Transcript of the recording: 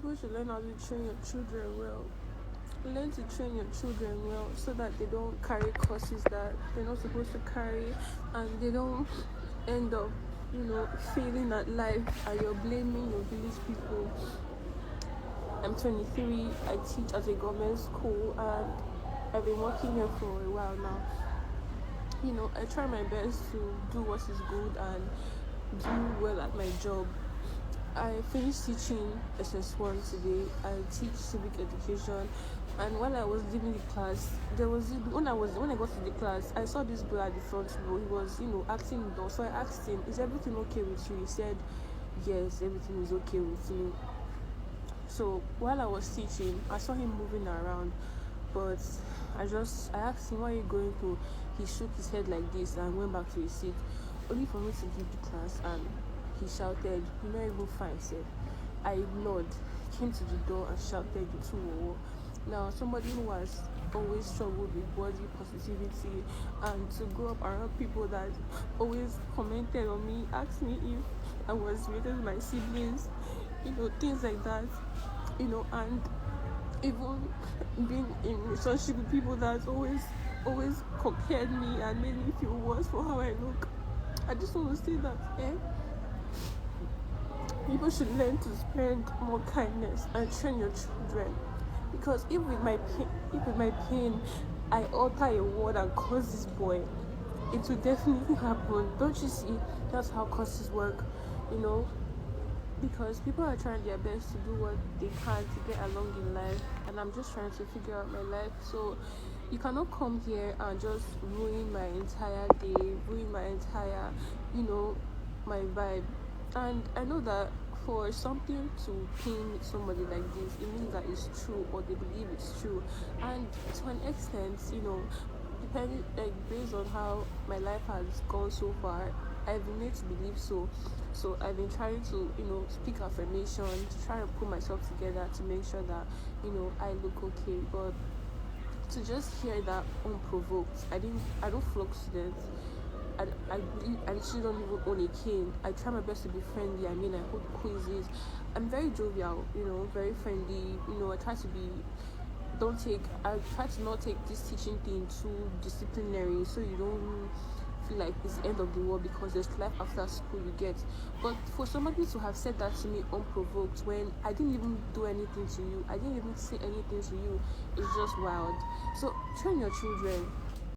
people should learn how to train your children well. Learn to train your children well so that they don't carry courses that they're not supposed to carry, and they don't end up, failing at life and you're blaming your village people. I'm 23, I teach at a government school, and I've been working here for a while now. I try my best to do what is good and do well at my job. I finished teaching SS1 today. I teach civic education, and while I was leaving the class, when I got to the class, I saw this boy at the front row. He was, acting dumb. So I asked him, "Is everything okay with you?" He said, "Yes, everything is okay with me." So while I was teaching, I saw him moving around, but I asked him, "Where are you going to?" He shook his head like this and went back to his seat, only for me to leave the class, and he shouted, "You're not even fine, sir." I ignored, came to the door and shouted, "You too." Now, somebody who has always struggled with body positivity and to grow up around people that always commented on me, asked me if I was related to my siblings, things like that, and even being in relationship with people that always compared me and made me feel worse for how I look. I just want to say that people should learn to spread more kindness and train your children. Because if with my pain I alter a word and curse this boy, it will definitely happen. Don't you see? That's how curses work, because people are trying their best to do what they can to get along in life, and I'm just trying to figure out my life. So you cannot come here and just ruin my entire day, ruin my entire, my vibe. And I know that for something to pain somebody like this, it means that it's true, or they believe it's true. And to an extent, depending, like, based on how my life has gone so far, I've been made to believe so. So I've been trying to, speak affirmation, to try and put myself together to make sure that, I look okay. But to just hear that unprovoked, I don't flog students. I literally don't even own a cane. I try my best to be friendly. I hold quizzes. I'm very jovial, very friendly. I try to not take this teaching thing too disciplinary, so you don't feel like it's the end of the world because there's life after school you get. But for somebody to have said that to me unprovoked when I didn't even do anything to you, I didn't even say anything to you, it's just wild. So train your children.